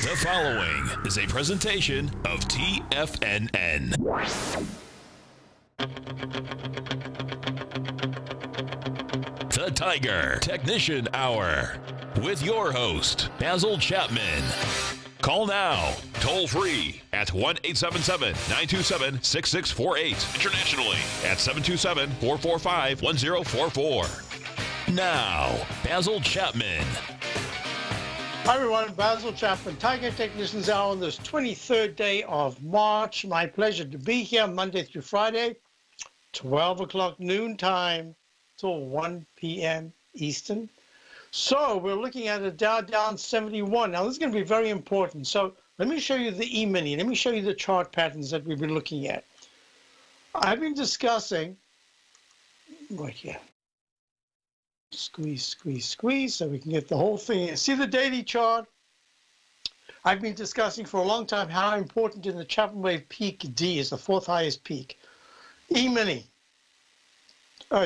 The following is a presentation of TFNN. The Tiger Technician Hour with your host, Basil Chapman. Call now, toll free at 1-877-927-6648. Internationally at 727-445-1044. Now, Basil Chapman. Hi everyone, Basil Chapman, Tiger Technicians Hour on this 23rd day of March. My pleasure to be here Monday through Friday, 12 o'clock noon time till 1 p.m. Eastern. So we're looking at a Dow down 71. Now this is going to be very important. So let me show you the E-mini. Let me show you the chart patterns that we've been looking at. I've been discussing right here. Squeeze, squeeze, squeeze, so we can get the whole thing. See the daily chart? I've been discussing for a long time how important in the Chapman wave peak D is the fourth highest peak. E-mini,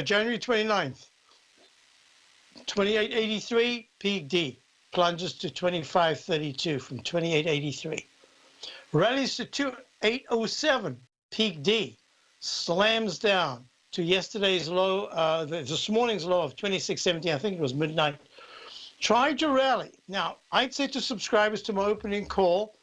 January 29th, 2883, peak D, plunges to 2532 from 2883. Rallies to 2807, peak D, slams down to yesterday's low, this morning's low of 26.17, I think it was midnight. Tried to rally. Now, I'd say to subscribers to my opening call,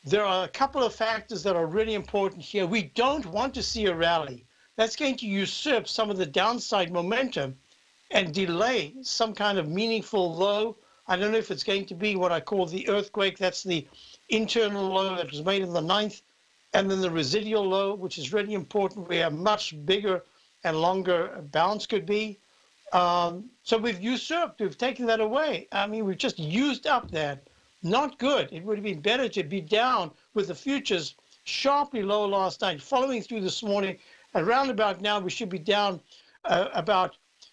there are a couple of factors that are really important here. We don't want to see a rally. That's going to usurp some of the downside momentum and delay some kind of meaningful low. I don't know if it's going to be what I call the earthquake. That's the internal low that was made in the 9th. And then the residual low, which is really important, where a much bigger and longer bounce could be. So we've usurped, we've taken that away. I mean, we've just used up that. Not good. It would have been better to be down with the futures sharply low last night, following through this morning. Around about now, we should be down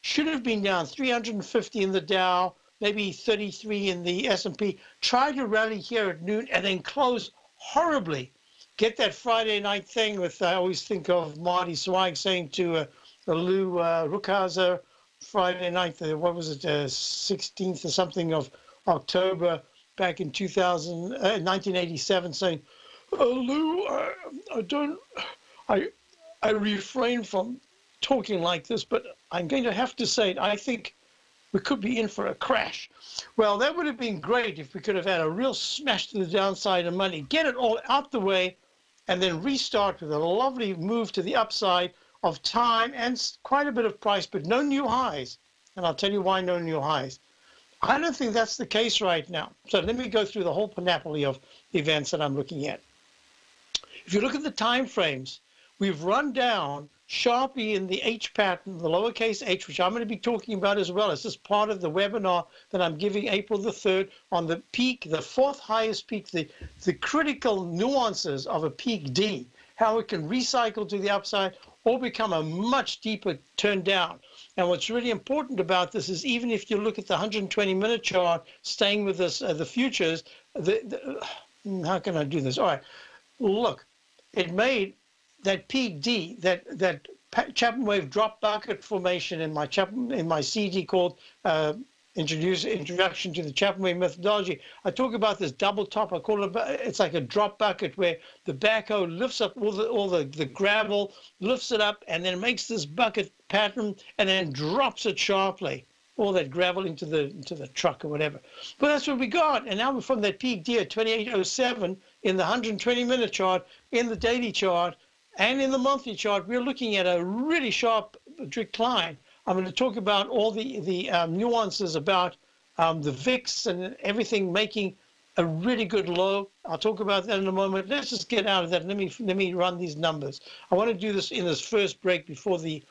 should have been down 350 in the Dow, maybe 33 in the S&P. Try to rally here at noon and then close horribly. Get that Friday night thing with, I always think of Marty Swag saying to Lou Rukhazer, Friday night, what was it, 16th or something of October back in 1987, saying, Lou, I refrain from talking like this, but I'm going to have to say it. I think we could be in for a crash. Well, that would have been great if we could have had a real smash to the downside of money, get it all out the way, and then restart with a lovely move to the upside of time and quite a bit of price, but no new highs. And I'll tell you why no new highs. I don't think that's the case right now. So let me go through the whole panoply of events that I'm looking at. If you look at the time frames, we've run down sharply in the H pattern, the lowercase h, which I'm going to be talking about as well. It's just part of the webinar that I'm giving April the 3rd on the peak, the fourth highest peak, the critical nuances of a peak D, how it can recycle to the upside or become a much deeper turn down. And what's really important about this is even if you look at the 120-minute chart, staying with this, the futures, how can I do this? All right, look, it made that peak D, that Chapman wave drop bucket formation in my CD called Introduction to the Chapman wave methodology. I talk about this double top. I call it, it's like a drop bucket where the backhoe lifts up all the gravel, lifts it up, and then makes this bucket pattern and then drops it sharply, all that gravel into the truck or whatever. But that's what we got. And now we're from that peak D at 2807 in the 120-minute chart, in the daily chart, and in the monthly chart, we're looking at a really sharp decline. I'm going to talk about all the nuances about the VIX and everything making a really good low. I'll talk about that in a moment. Let's just get out of that. Let me run these numbers. I want to do this in this first break before the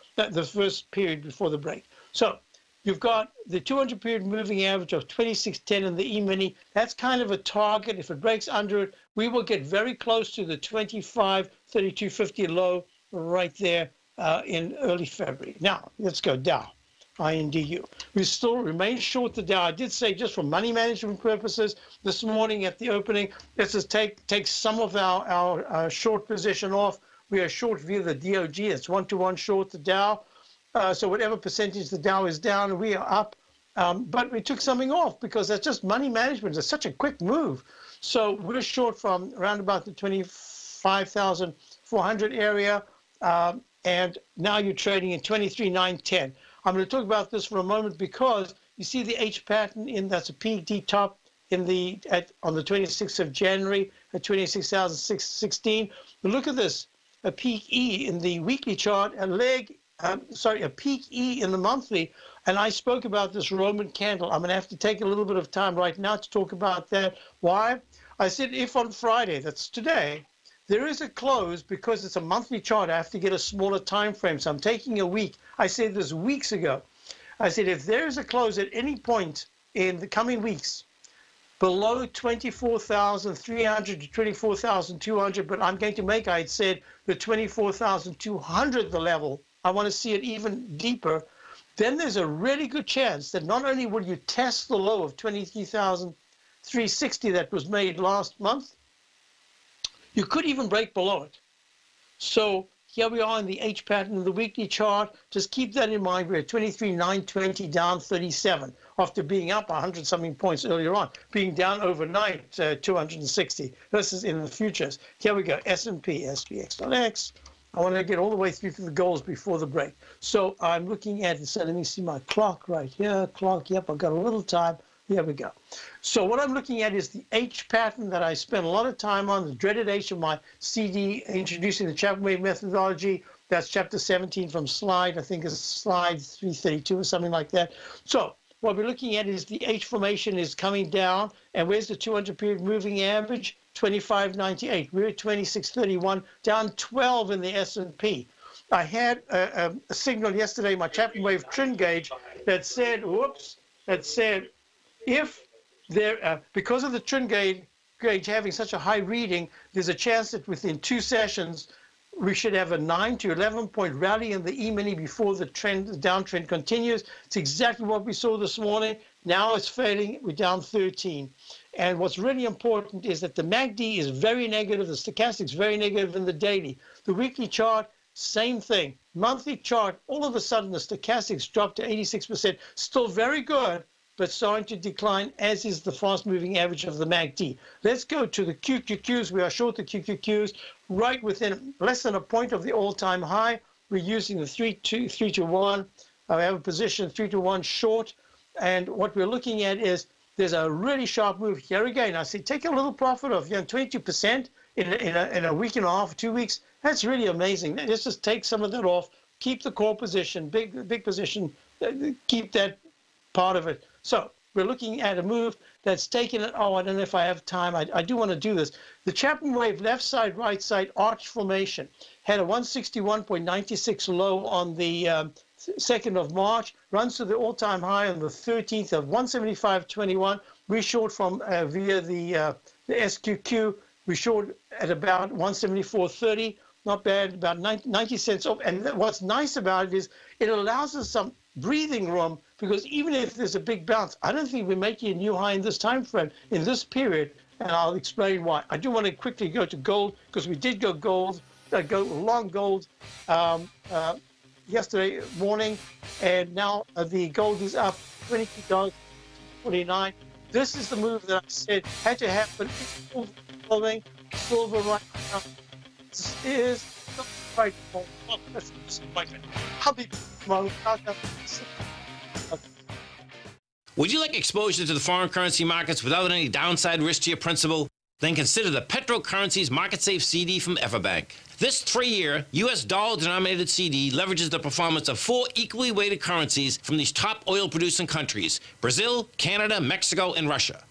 first period before the break. So you've got the 200-period moving average of 2610 in the E-mini. That's kind of a target. If it breaks under it, we will get very close to the 25.3250 low right there in early February. Now, let's go Dow, INDU. We still remain short the Dow. I did say just for money management purposes this morning at the opening, let's just take some of our short position off. We are short via the DOG. It's 1-to-1 short the Dow. So whatever percentage the Dow is down, we are up. but we took something off because that's just money management. It's such a quick move. So we're short from around about the 25,400 area, and now you're trading in 23,910. I'm going to talk about this for a moment because you see the H pattern in that's a peak D top in on the 26th of January at 26,616. But look at this, a peak E in the weekly chart, a peak E in the monthly. And I spoke about this Roman candle. I'm going to have to take a little bit of time right now to talk about that. Why? I said if on Friday, that's today, there is a close, because it's a monthly chart, I have to get a smaller time frame. So I'm taking a week. I said this weeks ago. I said if there is a close at any point in the coming weeks below 24,300 to 24,200, but I'm going to make, I had said, the 24,200 the level. I want to see it even deeper. Then there's a really good chance that not only will you test the low of 23,360 that was made last month, you could even break below it. So here we are in the H pattern of the weekly chart. Just keep that in mind. We're at 23,920, down 37 after being up 100-something points earlier on, being down overnight 260. This is in the futures. Here we go, S&P, SPX.X. I want to get all the way through to the goals before the break. So I'm looking at, so let me see my clock right here. Clock, yep, I've got a little time. Here we go. So what I'm looking at is the H pattern that I spent a lot of time on, the dreaded H of my CD, introducing the Chapman wave methodology. That's chapter 17 from slide, I think it's slide 332 or something like that. So what we're looking at is the H formation is coming down. And where's the 200 period moving average? 25.98. We're at 26.31, down 12 in the S&P. I had a signal yesterday, my Chapman wave trend gauge, that said, whoops, that said, if there, because of the trend gauge having such a high reading, there's a chance that within 2 sessions, we should have a 9 to 11 point rally in the E-mini before the downtrend continues. It's exactly what we saw this morning. Now it's fading. We're down 13. And what's really important is that the MACD is very negative. The stochastic is very negative in the daily. The weekly chart, same thing. Monthly chart, all of a sudden the stochastics dropped to 86%. Still very good, but starting to decline, as is the fast-moving average of the MACD. Let's go to the QQQs. We are short the QQQs right within less than a point of the all-time high. We're using the 3 to 1. I have a position 3 to 1 short. And what we're looking at is there's a really sharp move here again. I say take a little profit of 22% in a week and a half, 2 weeks. That's really amazing. Let's just take some of that off. Keep the core position, big position. Keep that part of it. So we're looking at a move that's taken it. Oh, I don't know if I have time. I do want to do this. The Chapman wave left side, right side arch formation had a 161.96 low on the 2nd of March, runs to the all-time high on the 13th of 175.21. We short from via the SQQ. We short at about 174.30. Not bad, about 90 cents off. And what's nice about it is it allows us some breathing room, because even if there's a big bounce, I don't think we're making a new high in this time frame, in this period, and I'll explain why. I do want to quickly go to gold, because we did go long gold yesterday morning, and now the gold is up $22.49. This is the move that I said had to happen. Silver right now. This is the right point. That's disappointment. I'll be tomorrow. Would you like exposure to the foreign currency markets without any downside risk to your principal? Then consider the Petro Currencies Market Safe CD from Everbank. This 3-year U.S. dollar-denominated CD leverages the performance of 4 equally weighted currencies from these top oil-producing countries: Brazil, Canada, Mexico, and Russia.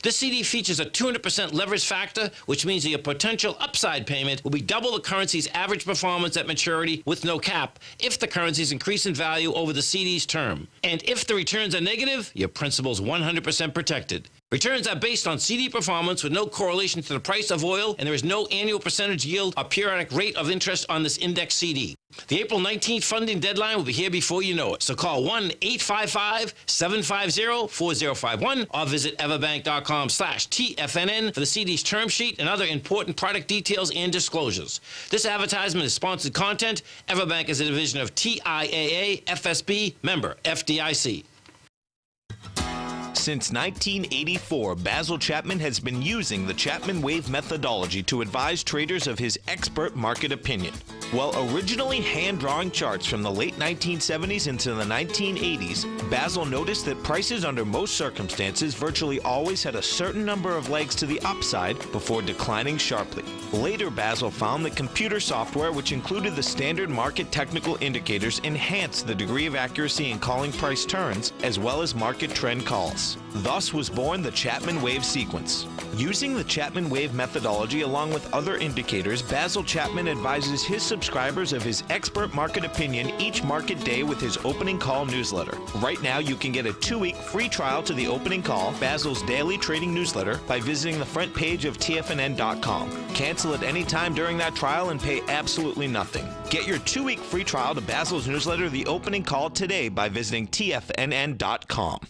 This CD features a 200% leverage factor, which means that your potential upside payment will be double the currency's average performance at maturity with no cap if the currencies increase in value over the CD's term. And if the returns are negative, your principal's 100% protected. Returns are based on CD performance with no correlation to the price of oil, and there is no annual percentage yield or periodic rate of interest on this index CD. The April 19th funding deadline will be here before you know it. So call 1-855-750-4051 or visit everbank.com/TFNN for the CD's term sheet and other important product details and disclosures. This advertisement is sponsored content. Everbank is a division of TIAA, FSB, member FDIC. Since 1984, Basil Chapman has been using the Chapman Wave methodology to advise traders of his expert market opinion. While originally hand-drawing charts from the late 1970s into the 1980s, Basil noticed that prices under most circumstances virtually always had a certain number of legs to the upside before declining sharply. Later, Basil found that computer software, which included the standard market technical indicators, enhanced the degree of accuracy in calling price turns as well as market trend calls. Thus was born the Chapman Wave sequence. Using the Chapman Wave methodology along with other indicators, Basil Chapman advises his subscribers of his expert market opinion each market day with his opening call newsletter. Right now, you can get a 2-week free trial to the opening call, Basil's daily trading newsletter, by visiting the front page of TFNN.com. Cancel at any time during that trial and pay absolutely nothing. Get your 2-week free trial to Basil's newsletter, The Opening Call, today by visiting TFNN.com.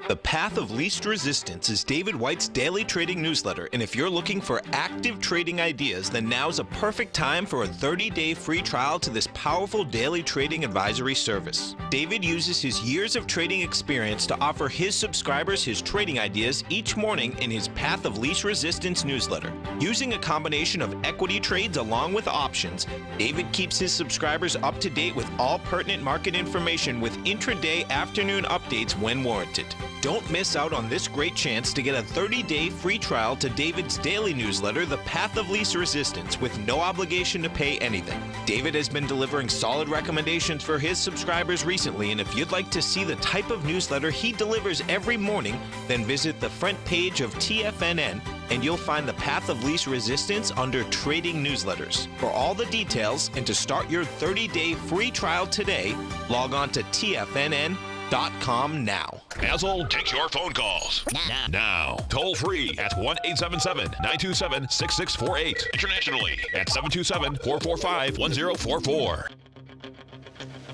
The Path of Least Resistance is David White's daily trading newsletter, and if you're looking for active trading ideas, then now's a perfect time for a 30-day free trial to this powerful daily trading advisory service. David uses his years of trading experience to offer his subscribers his trading ideas each morning in his Path of Least Resistance newsletter. Using a combination of equity trades along with options, David keeps his subscribers up to date with all pertinent market information with intraday afternoon updates when warranted. Don't miss out on this great chance to get a 30-day free trial to David's daily newsletter, The Path of Least Resistance, with no obligation to pay anything. David has been delivering solid recommendations for his subscribers recently, and if you'd like to see the type of newsletter he delivers every morning, then visit the front page of TFNN, and you'll find the Path of Least Resistance under Trading Newsletters. For all the details and to start your 30-day free trial today, log on to TFNN.com now. Basil takes your phone calls. Now. Toll free at 1-877-927-6648. Internationally at 727-445-1044.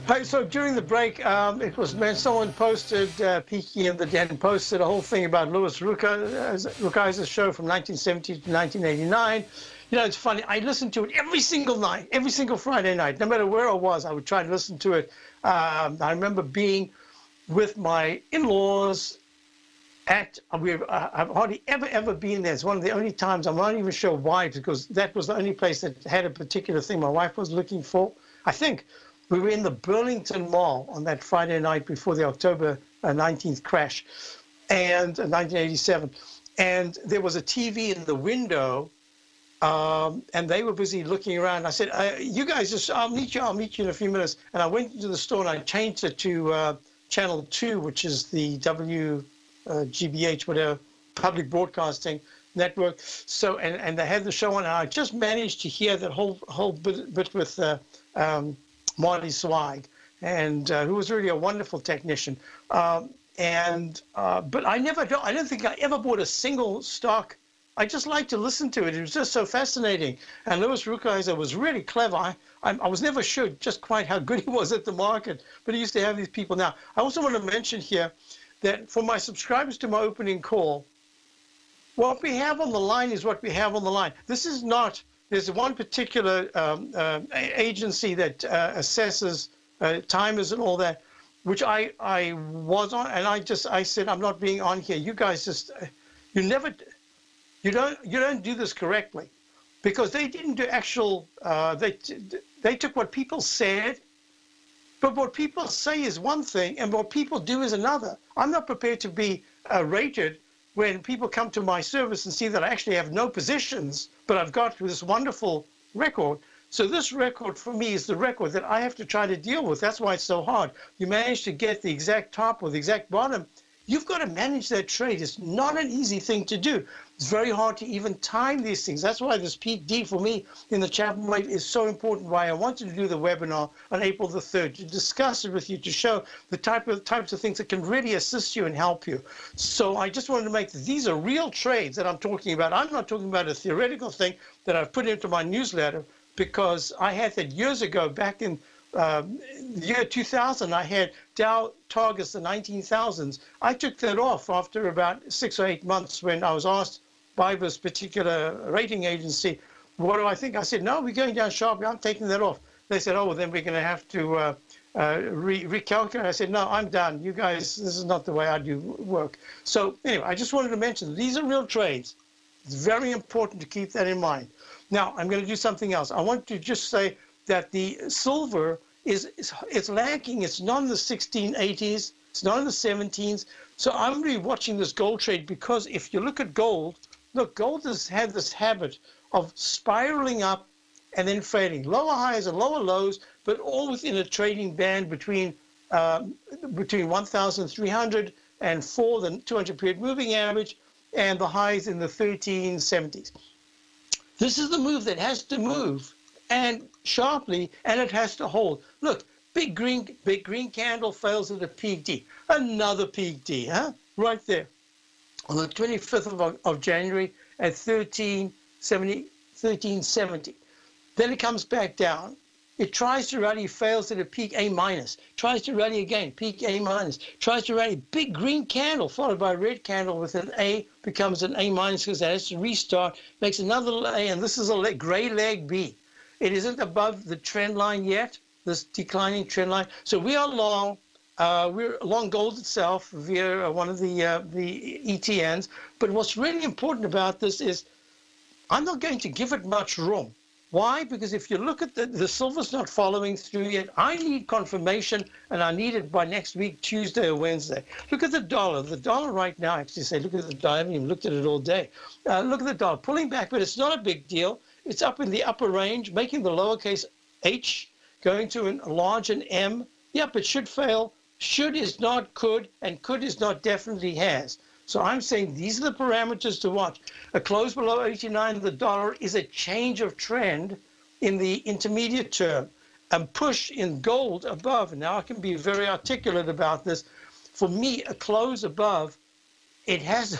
Hi, so during the break, it was someone posted, Peaky in the Den posted a whole thing about Louis Rukeyser's show from 1970 to 1989. You know, it's funny. I listened to it every single night, every single Friday night. No matter where I was, I would try to listen to it. I remember being with my in-laws I've hardly ever been there. It's one of the only times, I'm not even sure why, because that was the only place that had a particular thing my wife was looking for. I think we were in the Burlington Mall on that Friday night before the October 19th crash, and 1987. And there was a TV in the window, and they were busy looking around. I said, you guys, I'll meet you in a few minutes. And I went into the store and I changed it to Channel 2, which is the WGBH, whatever, public broadcasting network. So, and they had the show on, and I just managed to hear that whole bit with Marty Zweig, and who was really a wonderful technician. But I don't think I ever bought a single stock. I just like to listen to it. It was just so fascinating. And Louis Rukeyser was really clever. I was never sure just quite how good he was at the market, but he used to have these people. Now, I also want to mention here that for my subscribers to my opening call, what we have on the line is what we have on the line. This is not, there's one particular agency that assesses timers and all that, which I was on, and I said, I'm not being on here. You guys just, you don't do this correctly, because they didn't do actual, they took what people said, but what people say is one thing and what people do is another. I'm not prepared to be rated when people come to my service and see that I actually have no positions, but I've got this wonderful record. So this record for me is the record that I have to try to deal with. That's why it's so hard. You manage to get the exact top or the exact bottom. You've got to manage that trade. It's not an easy thing to do. It's very hard to even time these things. That's why this peak D for me in the Chapman Wave is so important, why I wanted to do the webinar on April the 3rd, to discuss it with you, to show the types of things that can really assist you and help you. So I just wanted to make, these are real trades that I'm talking about. I'm not talking about a theoretical thing that I've put into my newsletter, because I had that years ago, back in the year 2000, I had Dow targets the 19,000s. I took that off after about 6 or 8 months when I was asked by this particular rating agency, what do I think? I said, no, we're going down sharply. I'm taking that off. They said, oh, well, then we're going to have to recalculate. I said, no, I'm done. You guys, this is not the way I do work. So anyway, I just wanted to mention these are real trades. It's very important to keep that in mind. Now, I'm going to do something else. I want to just say that the silver it's lacking. It's not in the 1680s. It's not in the 17s. So I'm really watching this gold trade because if you look at gold, look, gold has had this habit of spiraling up and then fading. Lower highs and lower lows, but all within a trading band between 1,304, the 200-period moving average, and the highs in the 1370s. This is the move that has to move and sharply, and it has to hold. Look, big green candle fails at a peak D. Another peak D, huh? Right there. On the 25th of January at 1370. Then it comes back down. It tries to rally, fails at a peak A minus. Tries to rally again, peak A minus. Tries to rally, big green candle followed by a red candle with an A, becomes an A minus because it has to restart, makes another A, and this is a gray leg B. It isn't above the trend line yet, this declining trend line. So we are long. We're long gold itself via one of the ETNs. But what's really important about this is I'm not going to give it much room. Why? Because if you look at the silver's not following through yet. I need confirmation, and I need it by next week, Tuesday or Wednesday. Look at the dollar. The dollar right now, actually say, look at the dollar. I haven't even looked at it all day. Look at the dollar. Pulling back, but it's not a big deal. It's up in the upper range, making the lowercase h, going to a large an M. Yep, it should fail. Should is not could, and could is not definitely has. So I'm saying these are the parameters to watch. A close below 89 of the dollar is a change of trend in the intermediate term. And push in gold above. Now I can be very articulate about this. For me, a close above, it's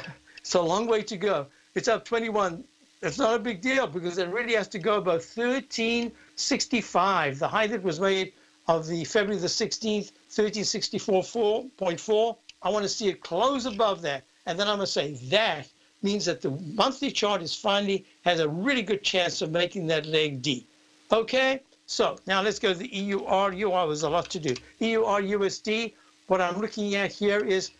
a long way to go. It's up 21. It's not a big deal because it really has to go above 1365, the high that was made of the February the 16th, 1364.4. I want to see it close above that. And then I'm going to say that means that the monthly chart has a really good chance of making that leg D. Okay? So now let's go to the EUR. There's a lot to do. EUR USD, what I'm looking at here is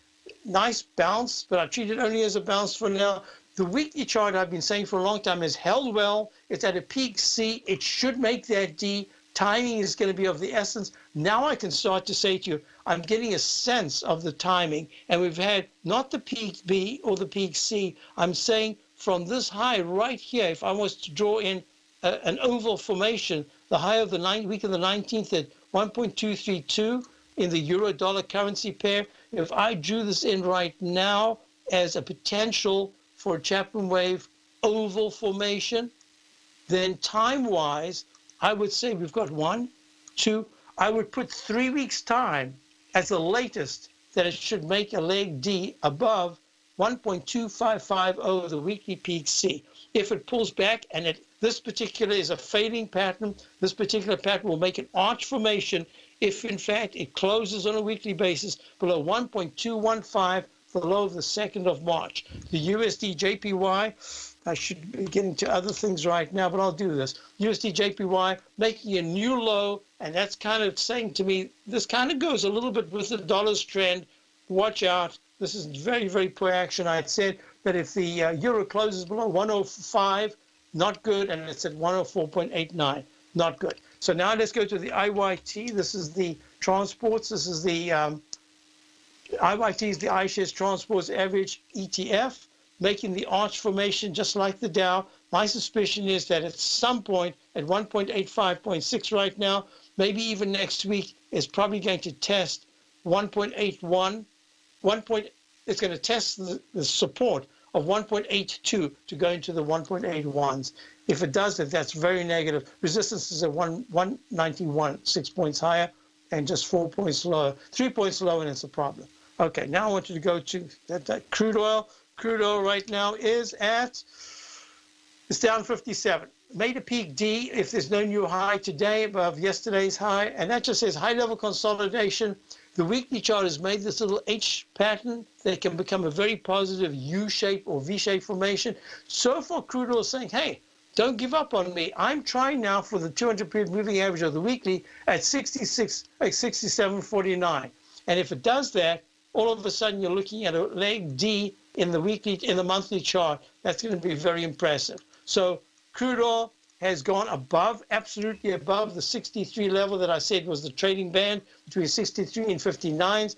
nice bounce, but I treat it only as a bounce for now. The weekly chart I've been saying for a long time has held well. It's at a peak C. It should make that D. Timing is going to be of the essence. Now I can start to say to you, I'm getting a sense of the timing, and we've had not the peak B or the peak C. I'm saying from this high right here, if I was to draw in an oval formation, the high of the week of the 19th at 1.232 in the euro-dollar currency pair, if I drew this in right now as a potential for a Chapman wave oval formation, then time-wise, I would say we've got 1, 2, I would put 3 weeks' time as the latest that it should make a leg D above 1.2550, the weekly peak C. If it pulls back, and this particular is a fading pattern, this particular pattern will make an arch formation if, in fact, it closes on a weekly basis below 1.215, the low of the 2nd of March. The USD JPY, I should be getting to other things right now, but I'll do this. USD JPY making a new low, and that's kind of saying to me, this kind of goes a little bit with the dollar's trend. Watch out. This is very, very poor action. I had said that if the euro closes below 105, not good, and it's at 104.89, not good. So now let's go to the IYT. This is the transports. This is the IYT is the iShares Transports Average ETF, making the arch formation just like the Dow. My suspicion is that at some point at 1.85.6 right now, maybe even next week, is probably going to test 1.81. It's going to test the support of 1.82 to go into the 1.81s. If it does that, that's very negative. Resistance is at 191, 6 points higher, and just 4 points lower. 3 points lower, and it's a problem. Okay, now I want you to go to that crude oil. Crude oil right now is it's down 57. Made a peak D if there's no new high today above yesterday's high, and that just says high-level consolidation. The weekly chart has made this little H pattern that can become a very positive U-shape or V-shape formation. So far, crude oil is saying, hey, Don't give up on me. I'm trying now for the 200-period moving average of the weekly at 67.49. And if it does that, all of a sudden you're looking at a leg D in the monthly chart. That's going to be very impressive. So crude oil has gone above, absolutely above the 63 level that I said was the trading band between 63 and 59s.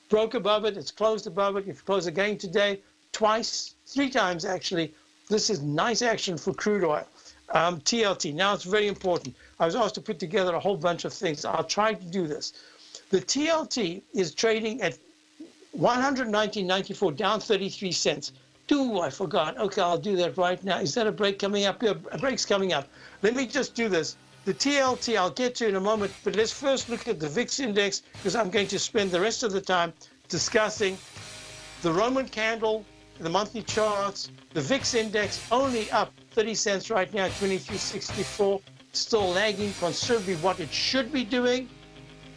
Broke above it. It's closed above it. If it closed again today, twice, 3 times actually. This is nice action for crude oil. TLT. Now it's very important. I was asked to put together a whole bunch of things. I'll try to do this. The TLT is trading at 119.94, down 33 cents. I forgot. Okay, I'll do that right now. Is that a break coming up? Yeah, a break's coming up. Let me just do this. The TLT I'll get to in a moment, but let's first look at the VIX index, because I'm going to spend the rest of the time discussing the Roman candle, the monthly charts, the VIX index only up 30 cents right now, 23.64, still lagging considerably what it should be doing,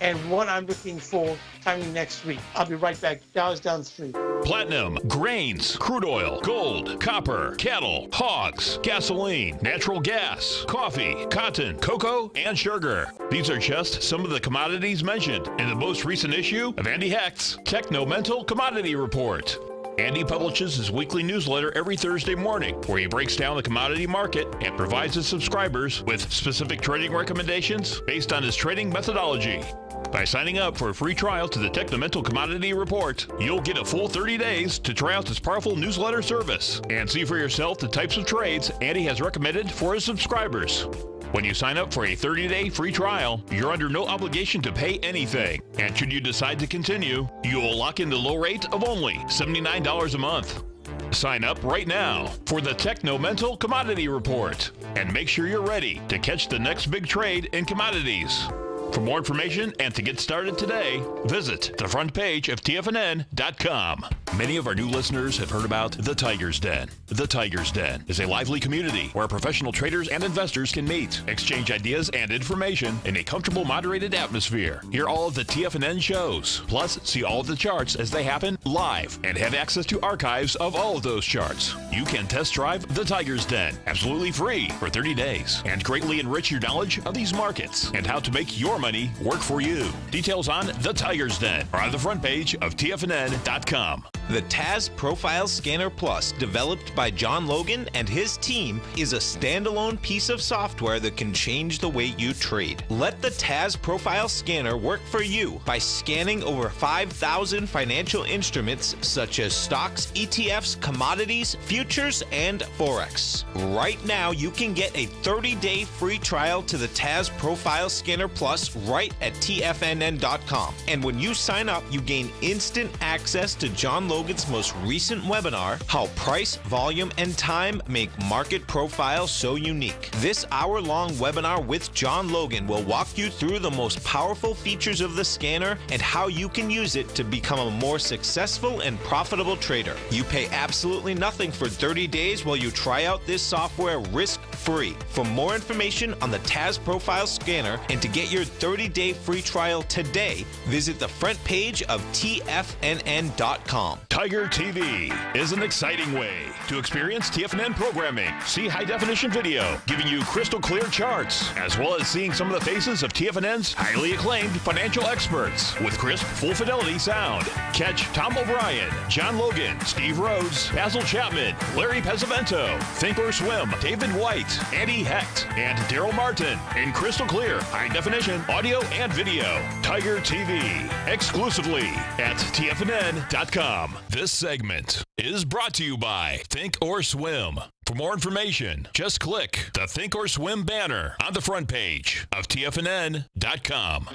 and what I'm looking for coming next week. I'll be right back. Dow's down 3. Platinum, grains, crude oil, gold, copper, cattle, hogs, gasoline, natural gas, coffee, cotton, cocoa, and sugar. These are just some of the commodities mentioned in the most recent issue of Andy Hecht's Techno-Mental Commodity Report. Andy publishes his weekly newsletter every Thursday morning, where he breaks down the commodity market and provides his subscribers with specific trading recommendations based on his trading methodology. By signing up for a free trial to the Techno-Mental Commodity Report, you'll get a full 30 days to try out this powerful newsletter service and see for yourself the types of trades Andy has recommended for his subscribers. When you sign up for a 30-day free trial, you're under no obligation to pay anything. And should you decide to continue, you will lock in the low rate of only $79 a month. Sign up right now for the Techno-Mental Commodity Report and make sure you're ready to catch the next big trade in commodities. For more information and to get started today, visit the front page of TFNN.com. Many of our new listeners have heard about The Tiger's Den. The Tiger's Den is a lively community where professional traders and investors can meet, exchange ideas and information in a comfortable, moderated atmosphere. Hear all of the TFNN shows, plus see all of the charts as they happen live and have access to archives of all of those charts. You can test drive The Tiger's Den absolutely free for 30 days and greatly enrich your knowledge of these markets and how to make your money work for you. Details on The Tiger's Den are on the front page of TFNN.com. The TAS Profile Scanner Plus, developed by John Logan and his team, is a standalone piece of software that can change the way you trade. Let the TAS Profile Scanner work for you by scanning over 5,000 financial instruments such as stocks, ETFs, commodities, futures, and Forex. Right now, you can get a 30-day free trial to the TAS Profile Scanner Plus right at TFNN.com. And when you sign up, you gain instant access to John Logan's most recent webinar, How Price, Volume, and Time Make Market Profiles So Unique. This hour-long webinar with John Logan will walk you through the most powerful features of the scanner and how you can use it to become a more successful and profitable trader. You pay absolutely nothing for 30 days while you try out this software risk-free. For more information on the TAS Profile Scanner and to get your 30-day free trial today, visit the front page of TFNN.com. Tiger TV is an exciting way to experience TFNN programming. See high-definition video, giving you crystal clear charts, as well as seeing some of the faces of TFNN's highly acclaimed financial experts with crisp, full-fidelity sound. Catch Tom O'Brien, John Logan, Steve Rhodes, Basil Chapman, Larry Pesavento, Think or Swim, David White, Andy Hecht, and Daryl Martin in crystal clear, high-definition audio and video. Tiger TV, exclusively at TFNN.com. This segment is brought to you by Think or Swim. For more information, just click the Think or Swim banner on the front page of TFNN.com.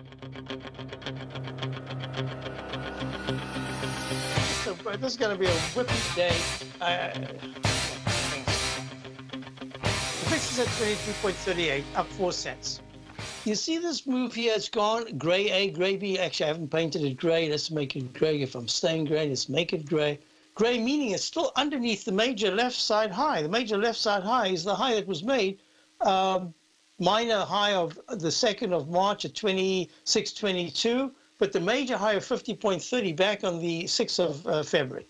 So, this is going to be a whipping day. The VIX is at 22.38, up 4 cents. You see this move here? It's gone gray A, gray B. Actually, I haven't painted it gray. Let's make it gray. If I'm staying gray, let's make it gray. Gray meaning it's still underneath the major left side high. The major left side high is the high that was made, minor high of the 2nd of March at 26.22, but the major high of 50.30 back on the 6th of February.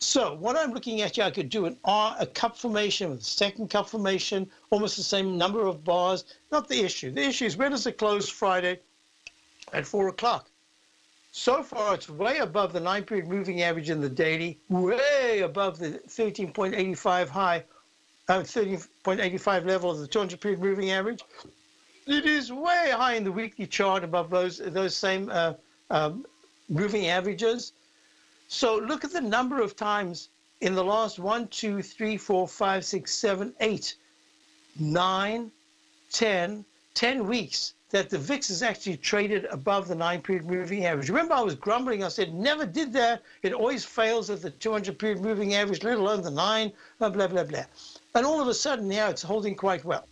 So what I'm looking at here, I could do a cup formation with a second cup formation, almost the same number of bars. Not the issue. The issue is where does it close Friday at 4 o'clock? So far, it's way above the 9-period moving average in the daily, way above the 13.85 high, 13.85 level of the 200-period moving average. It is way high in the weekly chart above those same moving averages. So look at the number of times in the last 1, 2, 3, 4, 5, 6, 7, 8, 9, 10 weeks that the VIX has actually traded above the 9-period moving average. Remember, I was grumbling. I said, never did that. It always fails at the 200-period moving average, let alone the 9, blah, blah, blah, blah. And all of a sudden now it's holding quite well.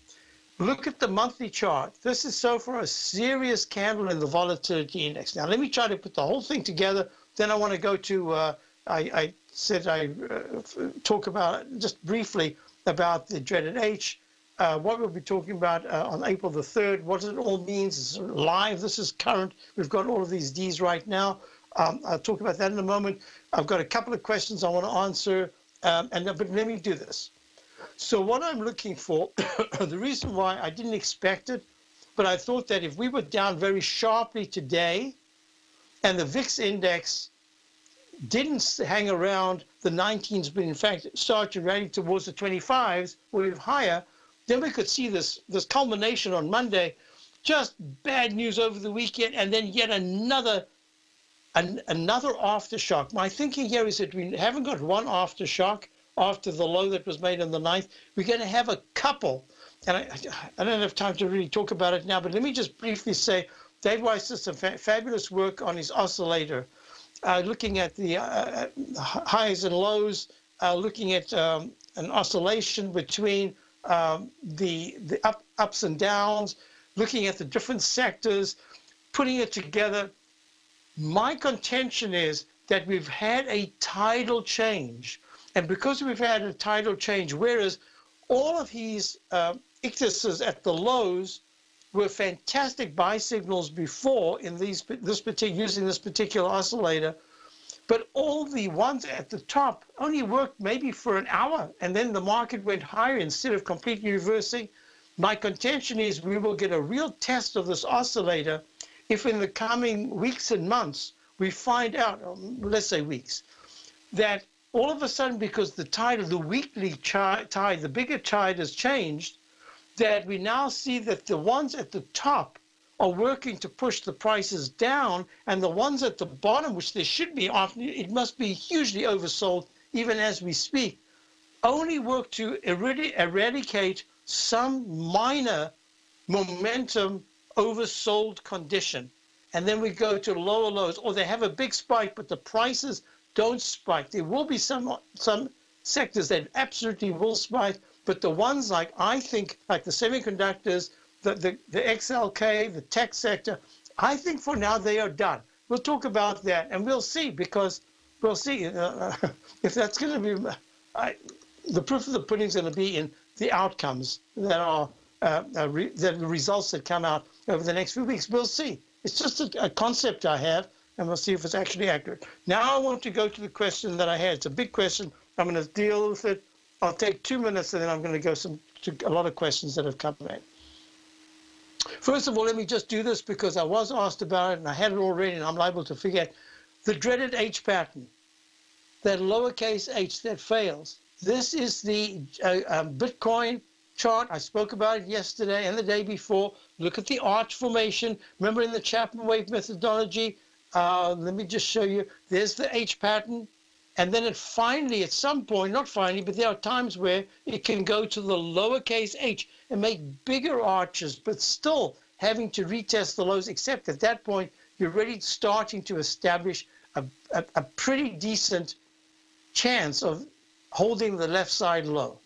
Look at the monthly chart. This is so far a serious candle in the volatility index. Now, let me try to put the whole thing together. Then I want to go to, I said I talk about just briefly about the dreaded H, what we'll be talking about on April the 3rd, what it all means. It's live, this is current. We've got all of these Ds right now. I'll talk about that in a moment. I've got a couple of questions I want to answer, but let me do this. So what I'm looking for, the reason why I didn't expect it, but I thought that if we were down very sharply today, and the VIX index didn't hang around the 19s, but in fact start to rally towards the 25s or even higher, then we could see this culmination on Monday, just bad news over the weekend, and then yet another aftershock. My thinking here is that we haven't got one aftershock after the low that was made on the 9th. We're going to have a couple, and I don't have time to really talk about it now, but let me just briefly say, Dave Weiss did some fabulous work on his oscillator, looking at the highs and lows, looking at an oscillation between the ups and downs, looking at the different sectors, putting it together. My contention is that we've had a tidal change. And because we've had a tidal change, whereas all of his ictuses at the lows were fantastic buy signals before in using this particular oscillator, but all the ones at the top only worked maybe for an hour, and then the market went higher instead of completely reversing. My contention is we will get a real test of this oscillator if in the coming weeks and months we find out, let's say weeks, that all of a sudden, because the tide of the weekly tide, the bigger tide has changed, that we now see that the ones at the top are working to push the prices down, and the ones at the bottom, which they should be, often it must be hugely oversold even as we speak, only work to eradicate some minor momentum oversold condition. And then we go to lower lows, or they have a big spike, but the prices don't spike. There will be some sectors that absolutely will spike, but the ones like, I think, like the semiconductors, the XLK, the tech sector, I think for now they are done. We'll talk about that, and we'll see, because we'll see if that's going to be, the proof of the pudding is going to be in the outcomes that are, the results that come out over the next few weeks. We'll see. It's just a concept I have, and we'll see if it's actually accurate. Now I want to go to the question that I had. It's a big question. I'm going to deal with it. I'll take 2 minutes, and then I'm going to go to a lot of questions that have come in. First of all, let me just do this because I was asked about it, and I had it already, and I'm liable to forget. The dreaded H pattern, that lowercase h that fails. This is the Bitcoin chart. I spoke about it yesterday and the day before. Look at the arch formation. Remember in the Chapman wave methodology, let me just show you. There's the H pattern. And then it finally, at some point, not finally, but there are times where it can go to the lowercase h and make bigger arches, but still having to retest the lows, except at that point, you're really starting to establish a pretty decent chance of holding the left side low.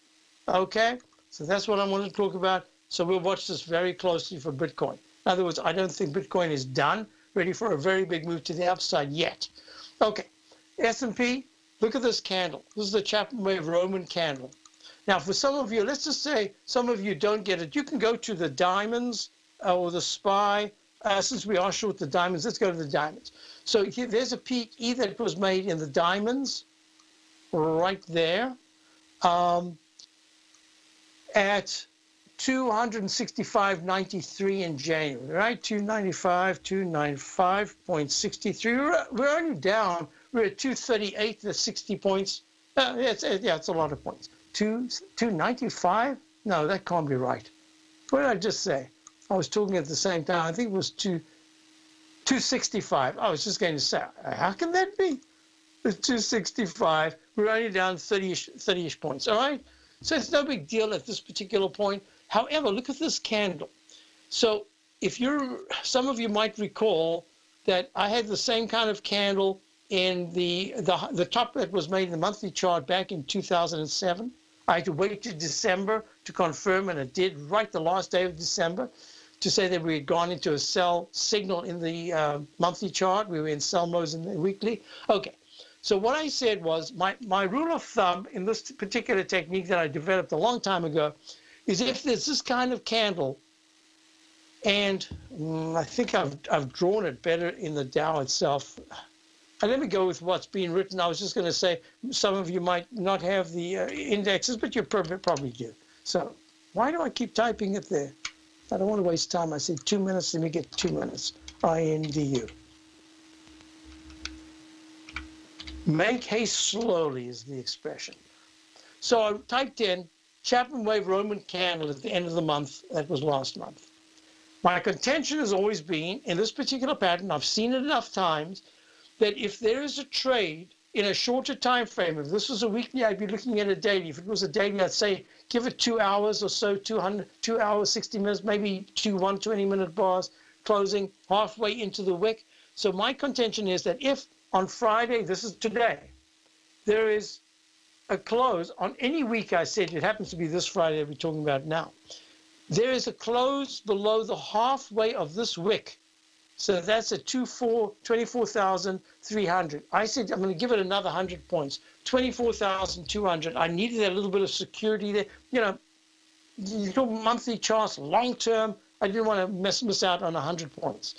Okay? So that's what I want to talk about. So we'll watch this very closely for Bitcoin. In other words, I don't think Bitcoin is done, ready for a very big move to the upside yet. Okay. S&P. Look at this candle. This is the Chapman wave Roman candle. Now, for some of you, let's just say some of you don't get it. You can go to the diamonds or the SPY. Since we are short the diamonds, let's go to the diamonds. So here, there's a peak E that was made in the diamonds. right there at 265.93 in January, right? 295.63. We're only down. We're at 238. That's 60 points. It's a lot of points. 295? No, that can't be right. What did I just say? I was talking at the same time. I think it was 265. I was just going to say, how can that be? It's 265. We're only down 30-ish points. All right. So it's no big deal at this particular point. However, look at this candle. So some of you might recall that I had the same kind of candle in the top that was made in the monthly chart back in 2007. I had to wait to December to confirm, and it did right the last day of December to say that we had gone into a sell signal in the monthly chart. We were in sell modes in the weekly. Okay. So what I said was my rule of thumb in this particular technique that I developed a long time ago is if there's this kind of candle, and I think I've drawn it better in the Dow itself. Let me go with what's being written. I was just going to say some of you might not have the indexes, but you probably do. So why do I keep typing it there? I don't want to waste time. I said 2 minutes. Let me get 2 minutes. INDU. Make haste slowly is the expression. So I typed in Chapman Wave Roman candle at the end of the month. That was last month. My contention has always been, in this particular pattern, I've seen it enough times, that if there is a trade in a shorter time frame, if this was a weekly, I'd be looking at a daily. If it was a daily, I'd say give it 2 hours or so, 2 hours, 60 minutes, maybe 2 120-minute bars, closing halfway into the wick. So my contention is that if on Friday, this is today, there is a close on any week, I said, it happens to be this Friday that we're talking about now, there is a close below the halfway of this wick. So that's at 24,300. I said, I'm going to give it another 100 points, 24,200. I needed a little bit of security there. You know, you talk monthly charts, long term, I didn't want to miss out on 100 points.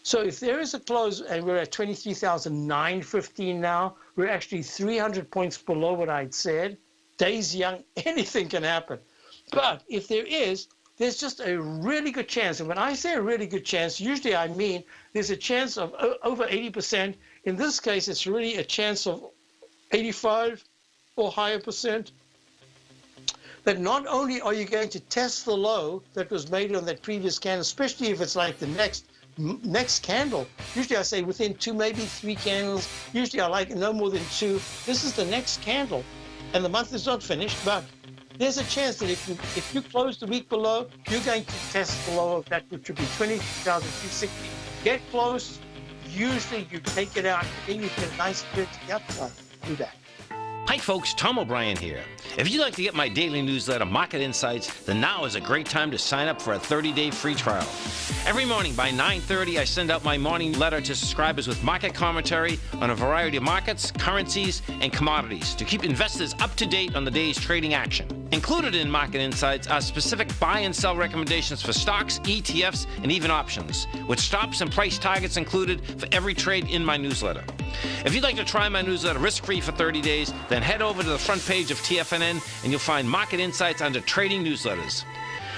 So if there is a close, and we're at 23,915 now, we're actually 300 points below what I'd said. Days young, anything can happen. But if there is, there's just a really good chance. And when I say a really good chance, usually I mean there's a chance of over 80%. In this case, it's really a chance of 85 or higher percent. That not only are you going to test the low that was made on that previous candle, especially if it's like the next candle. Usually I say within 2, maybe 3 candles. Usually I like no more than 2. This is the next candle, and the month is not finished, but there's a chance that if you close the week below, you're going to test the low of that, which would be 20,260. Get close. Usually you take it out, and then you get a nice bit to the upside. Do that. Hi folks, Tom O'Brien here. If you'd like to get my daily newsletter, Market Insights, then now is a great time to sign up for a 30-day free trial. Every morning by 9:30, I send out my morning letter to subscribers with market commentary on a variety of markets, currencies, and commodities to keep investors up to date on the day's trading action. Included in Market Insights are specific buy and sell recommendations for stocks, ETFs, and even options, with stops and price targets included for every trade in my newsletter. If you'd like to try my newsletter risk-free for 30 days, then head over to the front page of TFNN and you'll find Market Insights under Trading Newsletters.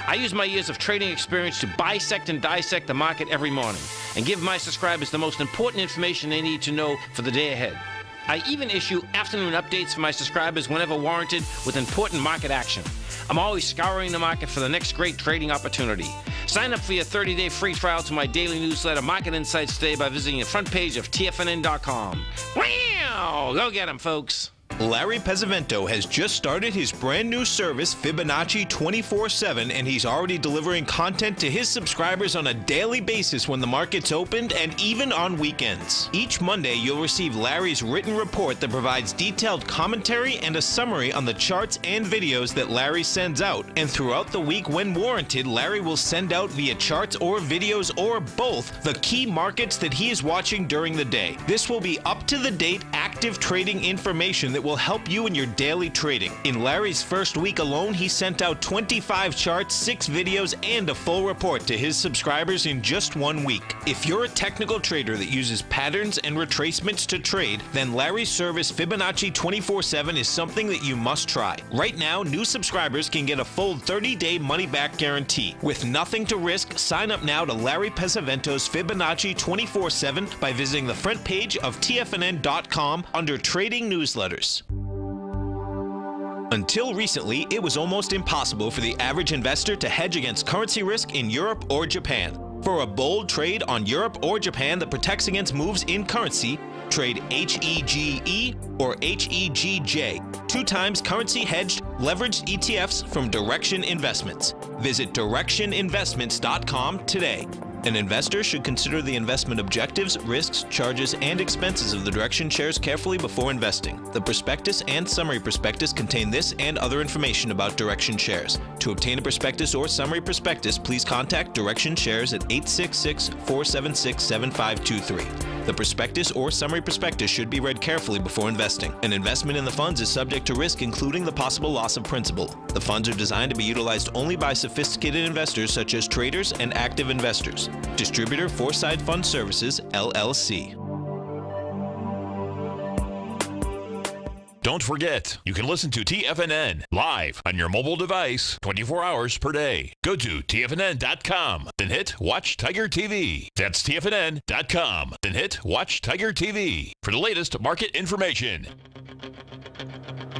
I use my years of trading experience to bisect and dissect the market every morning and give my subscribers the most important information they need to know for the day ahead. I even issue afternoon updates for my subscribers whenever warranted with important market action. I'm always scouring the market for the next great trading opportunity. Sign up for your 30-day free trial to my daily newsletter, Market Insights, today by visiting the front page of TFNN.com. Wow! Go get 'em, folks. Larry Pesavento has just started his brand new service, Fibonacci 24/7, and he's already delivering content to his subscribers on a daily basis when the market's opened and even on weekends. Each Monday, you'll receive Larry's written report that provides detailed commentary and a summary on the charts and videos that Larry sends out. And throughout the week, when warranted, Larry will send out via charts or videos or both the key markets that he is watching during the day. This will be up-to-the-date, accurate active trading information that will help you in your daily trading. In Larry's first week alone, he sent out 25 charts, 6 videos, and a full report to his subscribers in just 1 week. If you're a technical trader that uses patterns and retracements to trade, then Larry's service Fibonacci 24/7 is something that you must try. Right now, new subscribers can get a full 30-day money-back guarantee. With nothing to risk, sign up now to Larry Pesavento's Fibonacci 24/7 by visiting the front page of TFNN.com under Trading Newsletters. Until recently, it was almost impossible for the average investor to hedge against currency risk in Europe or Japan. For a bold trade on Europe or Japan that protects against moves in currency, trade HEGE or HEGJ, 2 times currency hedged leveraged ETFs from Direction Investments. Visit directioninvestments.com today. An investor should consider the investment objectives, risks, charges, and expenses of the Direction shares carefully before investing. The prospectus and summary prospectus contain this and other information about Direction shares. To obtain a prospectus or summary prospectus, please contact Direction Shares at 866-476-7523. The prospectus or summary prospectus should be read carefully before investing. An investment in the funds is subject to risk, including the possible loss of principal. The funds are designed to be utilized only by sophisticated investors such as traders and active investors. Distributor Foreside Fund Services, LLC. Don't forget, you can listen to TFNN live on your mobile device 24 hours per day. Go to TFNN.com, then hit Watch Tiger TV. That's TFNN.com, then hit Watch Tiger TV for the latest market information.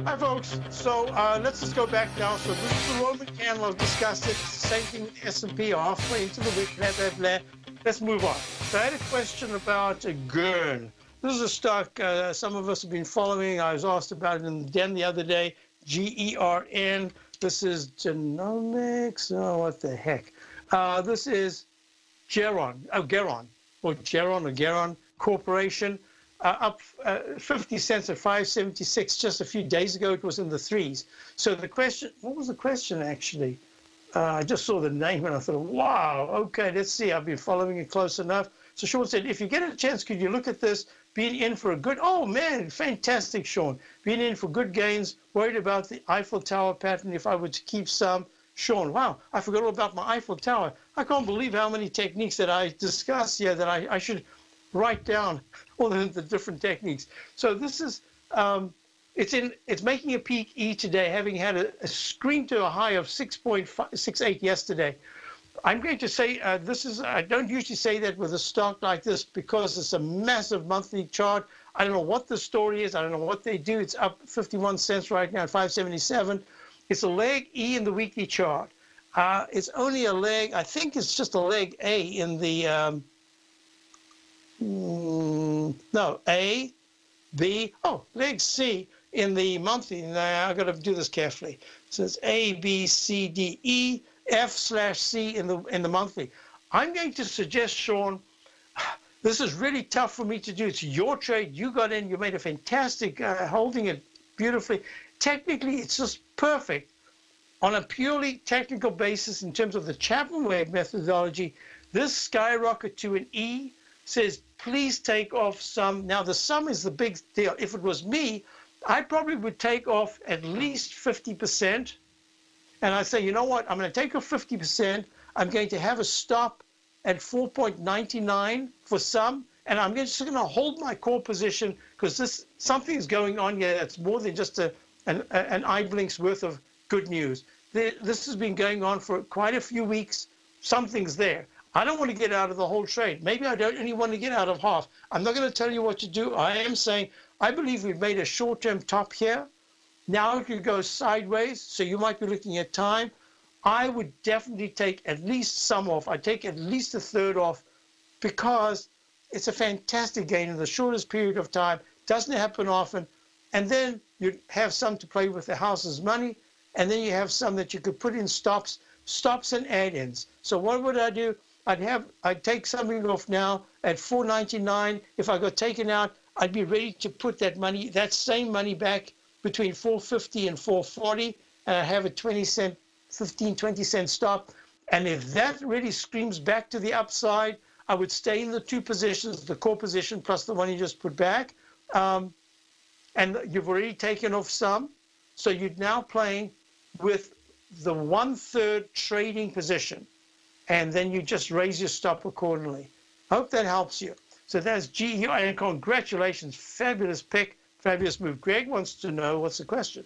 Hi, folks. So let's just go back now. So this is the Roman candle. I've discussed it. Same thing with the S&P halfway into the week. Blah, blah, blah. Let's move on. So I had a question about a GERN. This is a stock some of us have been following. I was asked about it in the den the other day. GERN. This is genomics. Oh, what the heck? This is Geron Corporation. Up 50 cents at 576 just a few days ago. It was in the 3s. So the question, what was the question actually? I just saw the name and I thought, wow, okay, let's see. I've been following it close enough. So Sean said, if you get a chance, could you look at this? Being in for a good, oh man, fantastic, Sean. Being in for good gains, worried about the Eiffel Tower pattern if I were to keep some. Sean, wow, I forgot all about my Eiffel Tower. I can't believe how many techniques that I discussed here that I should write down all the different techniques. So this is, it's making a peak E today, having had a screen to a high of 6.68 yesterday. I'm going to say this is, I don't usually say that with a stock like this because it's a massive monthly chart. I don't know what the story is. I don't know what they do. It's up 51 cents right now at 577. It's a leg E in the weekly chart. It's only a leg, I think it's just a leg A in the, no, A, B, oh, leg C in the monthly. Now, I've got to do this carefully. So it's A, B, C, D, E, F/C in the monthly. I'm going to suggest, Sean, this is really tough for me to do. It's your trade. You got in. You made a fantastic holding it beautifully. Technically, it's just perfect. On a purely technical basis, in terms of the Chapman wave methodology, this skyrocket to an E says, please take off some. Now, the sum is the big deal. If it was me, I probably would take off at least 50%. And I say, you know what? I'm going to take off 50%. I'm going to have a stop at 4.99 for some. And I'm just going to hold my core position because something's going on here that's more than just an eye blink's worth of good news. This has been going on for quite a few weeks. Something's there. I don't want to get out of the whole trade. Maybe I don't only want to get out of half. I'm not going to tell you what to do. I am saying I believe we've made a short-term top here. Now it could go sideways, so you might be looking at time. I would definitely take at least some off. I'd take at least a third off because it's a fantastic gain in the shortest period of time. Doesn't happen often. And then you have some to play with the house's money, and then you have some that you could put in stops and add-ins. So what would I do? I'd take something off now at $4.99. If I got taken out, I'd be ready to put that same money back between $4.50 and $4.40, and I have a 20 cent stop. And if that really screams back to the upside, I would stay in the two positions, the core position plus the one you just put back. and you've already taken off some. So you're now playing with the 1/3 trading position, and then you just raise your stop accordingly. Hope that helps you. So that's GEO, and congratulations, fabulous pick, fabulous move. Greg wants to know, what's the question?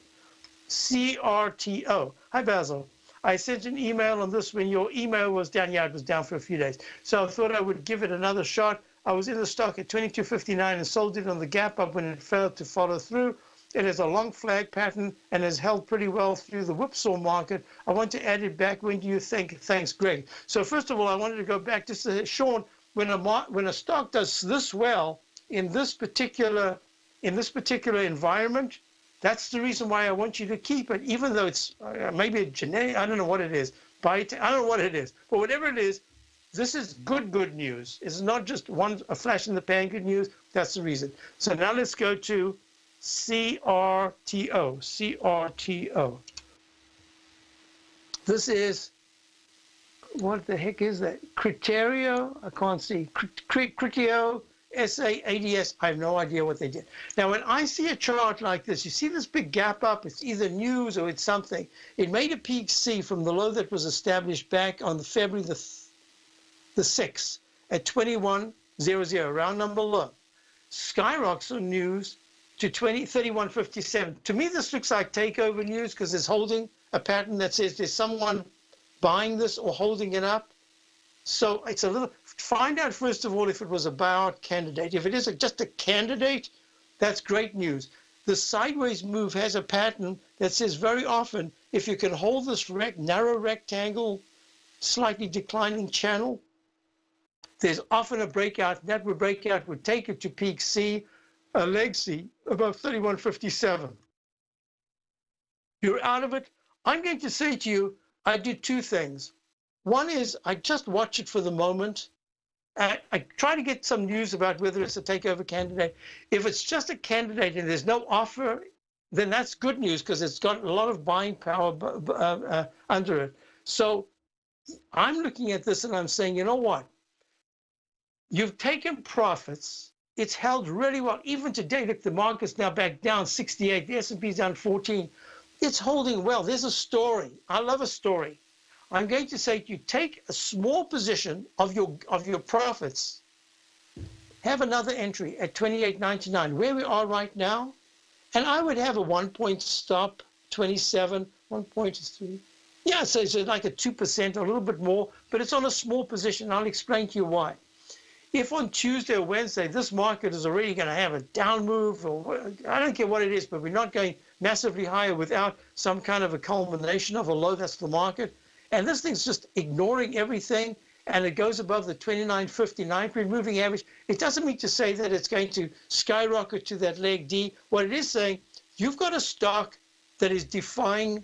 CRTO. Hi, Basil. I sent an email on this when your email was down. Yeah, it was down for a few days. So I thought I would give it another shot. I was in the stock at 22.59 and sold it on the gap up when it failed to follow through. It has a long flag pattern and has held pretty well through the whipsaw market. I want to add it back. When do you think? Thanks, Greg. So first of all, I wanted to go back to say, Sean, when a stock does this well in this particular environment, that's the reason why I want you to keep it, even though it's maybe a generic. I don't know what it is. I don't know what it is, but whatever it is, this is good news. It's not just a flash in the pan good news. That's the reason. So now let's go to CRTO. CRTO. This is, what the heck is that? Criterio? I can't see. Criteo SAADS. I have no idea what they did. Now, when I see a chart like this, you see this big gap up. It's either news or it's something. It made a peak C from the low that was established back on the February the 6th at 21.00, round number low. Skyrockets on news to 31.57. To me, this looks like takeover news because it's holding a pattern that says there's someone buying this or holding it up. So it's a little, find out first of all if it was a buyout candidate. If it is just a candidate, that's great news. The sideways move has a pattern that says very often, if you can hold this narrow rectangle, slightly declining channel, there's often a breakout. That breakout would take it to peak C, a leg C, above 31.57. You're out of it. I'm going to say to you, I do two things. One is I just watch it for the moment. I try to get some news about whether it's a takeover candidate. If it's just a candidate and there's no offer, then that's good news because it's got a lot of buying power under it. So I'm looking at this and I'm saying, you know what? You've taken profits. It's held really well. Even today, look, the market's now back down 68. The S&P's down 14. It's holding well. There's a story. I love a story. I'm going to say to you, take a small position of your profits, have another entry at 28.99, where we are right now, and I would have a 1-point stop, 27, 1.3. Yeah, so it's like a 2%, a little bit more, but it's on a small position. I'll explain to you why. If on Tuesday or Wednesday, this market is already going to have a down move, or I don't care what it is, but we're not going massively higher without some kind of a culmination of a low, that's the market. And this thing's just ignoring everything, and it goes above the 29.50 9-period moving average. It doesn't mean to say that it's going to skyrocket to that leg D. What it is saying, you've got a stock that is defying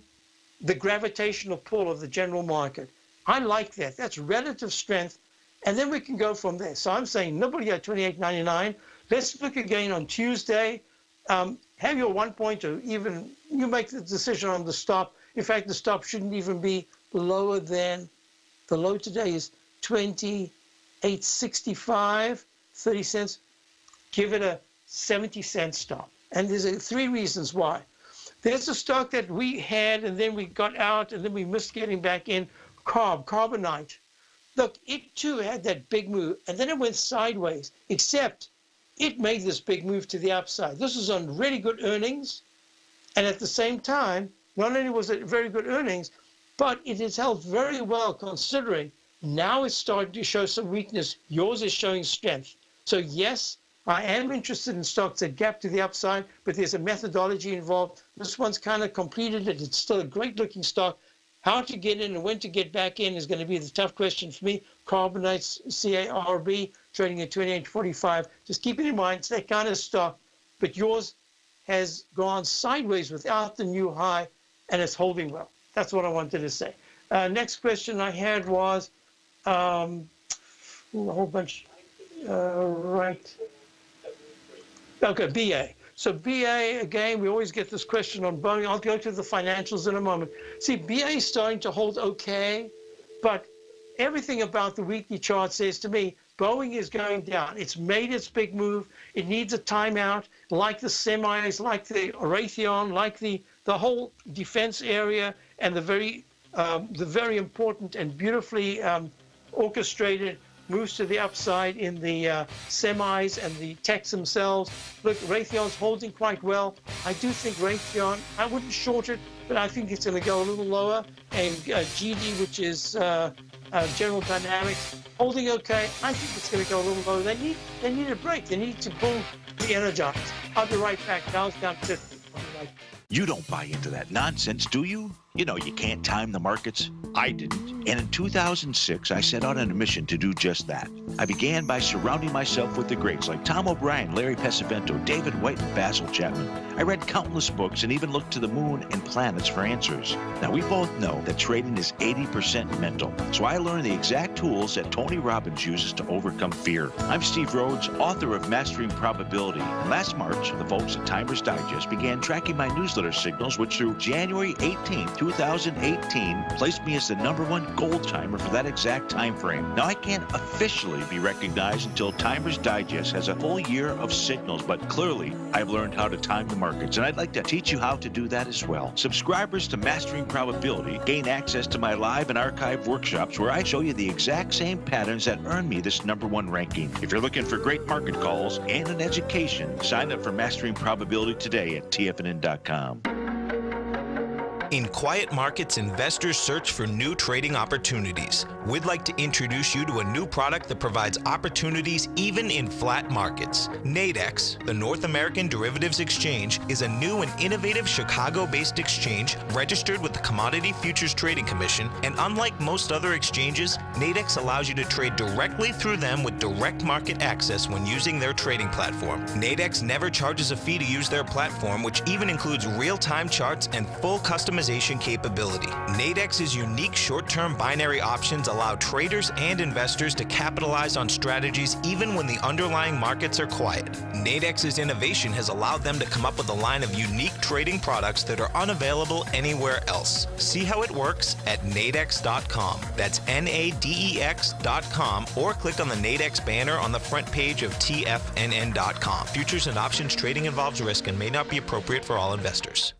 the gravitational pull of the general market. I like that. That's relative strength. And then we can go from there. So I'm saying nibble here at 28.99. Let's look again on Tuesday. Have your 1 point, or even you make the decision on the stop. In fact, the stop shouldn't even be lower than, the low today is 28.65, 30 cents. Give it a 70-cent stop. And there's three reasons why. There's a stock that we had and then we got out and then we missed getting back in, Carbonite. Look, it too had that big move, and then it went sideways, except it made this big move to the upside. This was on really good earnings, and at the same time, not only was it very good earnings, but it has held very well considering now it's starting to show some weakness. Yours is showing strength. So yes, I am interested in stocks that gap to the upside, but there's a methodology involved. This one's kind of completed it. It's still a great-looking stock. How to get in and when to get back in is going to be the tough question for me. Carbonites, CARB, trading at 28.45. Just keep it in mind, it's that kind of stock. But yours has gone sideways without the new high, and it's holding well. That's what I wanted to say. Next question I had was a whole bunch. Right. Okay, BA. So BA, again, we always get this question on Boeing. I'll go to the financials in a moment. See, BA is starting to hold okay, but everything about the weekly chart says to me, Boeing is going down. It's made its big move. It needs a timeout, like the semis, like the Raytheon, like the whole defense area, and the very important and beautifully orchestrated moves to the upside in the semis and the techs themselves. Look, Raytheon's holding quite well. I do think Raytheon, I wouldn't short it, but I think it's going to go a little lower. And GD, which is General Dynamics, holding okay. I think it's going to go a little lower. They need a break. They need to pull the energize. I'll be right back. Dow's down 50. You don't buy into that nonsense, do you? You know you can't time the markets. I didn't. And in 2006, I set out on a mission to do just that. I began by surrounding myself with the greats like Tom O'Brien, Larry Pesavento, David White, and Basil Chapman. I read countless books and even looked to the moon and planets for answers. Now, we both know that trading is 80% mental. So I learned the exact tools that Tony Robbins uses to overcome fear. I'm Steve Rhodes, author of Mastering Probability. And last March, the folks at Timers Digest began tracking my newsletter signals, which through January 18th, 2018, placed me as the #1 gold timer for that exact time frame. Now, I can't officially be recognized until Timers Digest has a full year of signals, but clearly I've learned how to time the markets, and I'd like to teach you how to do that as well. Subscribers to Mastering Probability gain access to my live and archive workshops where I show you the exact same patterns that earned me this #1 ranking. If you're looking for great market calls and an education, sign up for Mastering Probability today at TFNN.com. In quiet markets, investors search for new trading opportunities. We'd like to introduce you to a new product that provides opportunities even in flat markets. Nadex, the North American Derivatives Exchange, is a new and innovative Chicago-based exchange registered with the Commodity Futures Trading Commission, and unlike most other exchanges, Nadex allows you to trade directly through them with direct market access when using their trading platform. Nadex never charges a fee to use their platform, which even includes real-time charts and full customization capability. Nadex's unique short-term binary options allow traders and investors to capitalize on strategies even when the underlying markets are quiet. Nadex's innovation has allowed them to come up with a line of unique trading products that are unavailable anywhere else. See how it works at nadex.com. That's NADEX.com, or click on the Nadex banner on the front page of TFNN.com. Futures and options trading involves risk and may not be appropriate for all investors.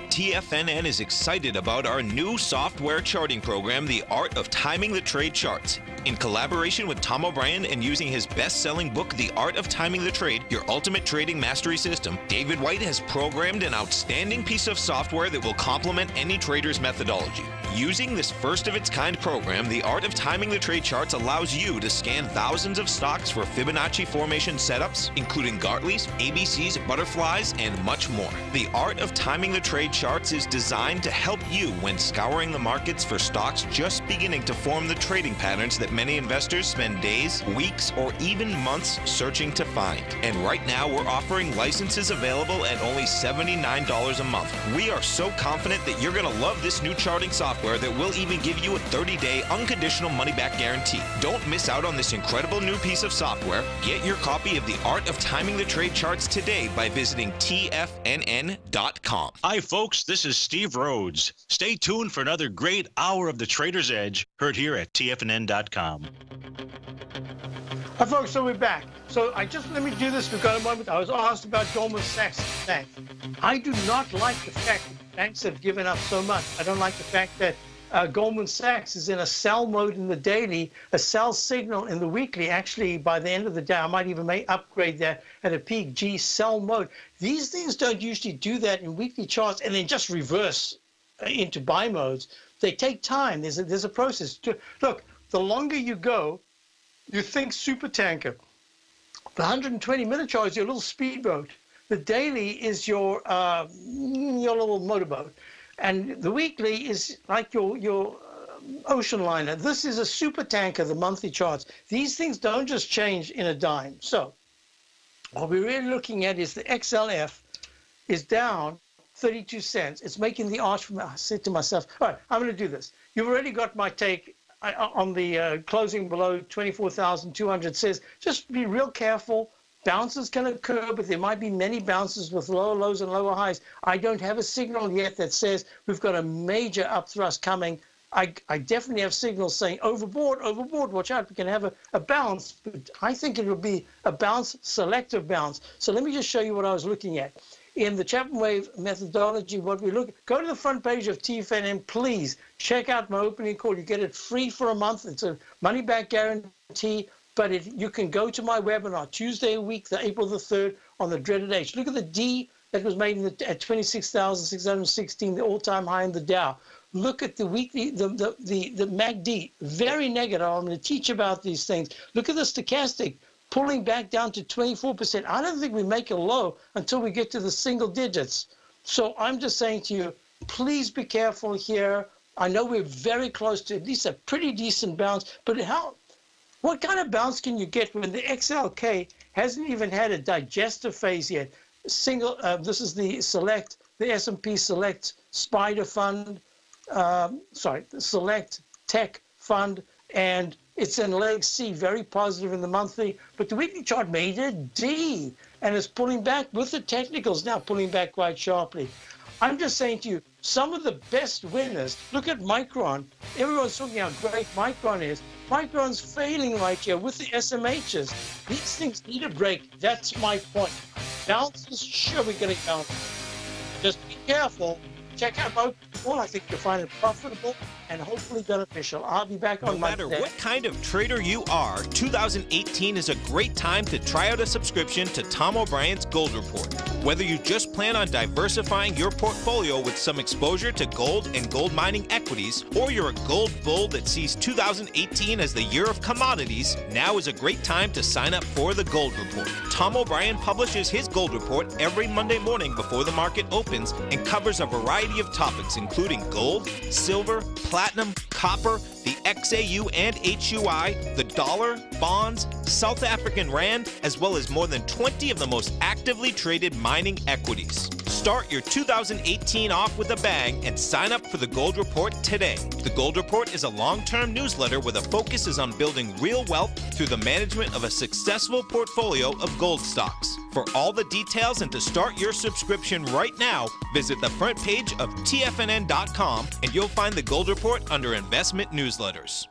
TFNN is excited about our new software charting program, The Art of Timing the Trade Charts. In collaboration with Tom O'Brien and using his best-selling book, The Art of Timing the Trade, Your Ultimate Trading Mastery System, David White has programmed an outstanding piece of software that will complement any trader's methodology. Using this first-of-its-kind program, The Art of Timing the Trade Charts allows you to scan thousands of stocks for Fibonacci formation setups, including Gartley's, ABC's, Butterflies, and much more. The Art of Timing the Trade Charts is designed to help you when scouring the markets for stocks just beginning to form the trading patterns that many investors spend days, weeks, or even months searching to find. And right now, we're offering licenses available at only $79 a month. We are so confident that you're going to love this new charting software that will even give you a 30-day unconditional money-back guarantee. Don't miss out on this incredible new piece of software. Get your copy of The Art of Timing the Trade Charts today by visiting TFNN.com. Hi, folks. This is Steve Rhodes. Stay tuned for another great hour of the Trader's Edge, heard here at TFNN.com. Hi, folks. So we're back. So let me do this. We've got a moment. I was asked about Goldman Sachs Bank. I do not like the fact that banks have given up so much. I don't like the fact that Goldman Sachs is in a sell mode in the daily, a sell signal in the weekly. Actually, by the end of the day, I might even upgrade that at a peak G sell mode. These things don't usually do that in weekly charts and then just reverse into buy modes. They take time. There's a process. Look, the longer you go, you think super tanker. The 120-minute chart is your little speedboat. The daily is your little motorboat. And the weekly is like your ocean liner. This is a super tanker, the monthly charts. These things don't just change in a dime. So what we're really looking at is the XLF is down 32 cents. It's making the arch from, I said to myself, all right, I'm going to do this. You've already got my take on the closing below 24,200. Says just be real careful. Bounces can occur, but there might be many bounces with lower lows and lower highs. I don't have a signal yet that says we've got a major upthrust coming I definitely have signals saying overboard, watch out, we can have a bounce, but I think it will be a bounce, selective bounce. So let me just show you what I was looking at. In the Chapman wave methodology, what we look, go to the front page of TFNN, please check out my opening call. You get it free for a month. It's a money back guarantee, but you can go to my webinar Tuesday a week, April the 3rd, on the dreaded H. Look at the D that was made at 26,616, the all-time high in the Dow. Look at the weekly, the MACD, very negative. I'm going to teach about these things. Look at the stochastic, pulling back down to 24%. I don't think we make a low until we get to the single digits. So I'm just saying to you, please be careful here. I know we're very close to at least a pretty decent bounce, but what kind of bounce can you get when the XLK hasn't even had a digestive phase yet? This is the S&P Select Spider Fund, the Select Tech Fund, and it's in leg C, very positive in the monthly, but the weekly chart made a D, and it's pulling back with the technicals now, pulling back quite sharply. I'm just saying to you, some of the best winners, look at Micron. Everyone's talking how great Micron is. Micron's failing right here with the SMHs. These things need a break. That's my point. Bounces, sure, we're going to bounce. Just be careful. Check out my call. I think you'll find it profitable and hopefully beneficial. I'll be back on Monday. No matter what kind of trader you are, 2018 is a great time to try out a subscription to Tom O'Brien's Gold Report. Whether you just plan on diversifying your portfolio with some exposure to gold and gold mining equities, or you're a gold bull that sees 2018 as the year of commodities, now is a great time to sign up for the Gold Report. Tom O'Brien publishes his Gold Report every Monday morning before the market opens and covers a variety of topics including gold, silver, platinum, copper, the XAU and HUI, the dollar, bonds, South African rand, as well as more than 20 of the most actively traded mining equities. Start your 2018 off with a bang and sign up for the Gold Report today. The Gold Report is a long-term newsletter where the focus is on building real wealth through the management of a successful portfolio of gold stocks. For all the details and to start your subscription right now, visit the front page of TFNN.com and you'll find the Gold Report under Investment Newsletters.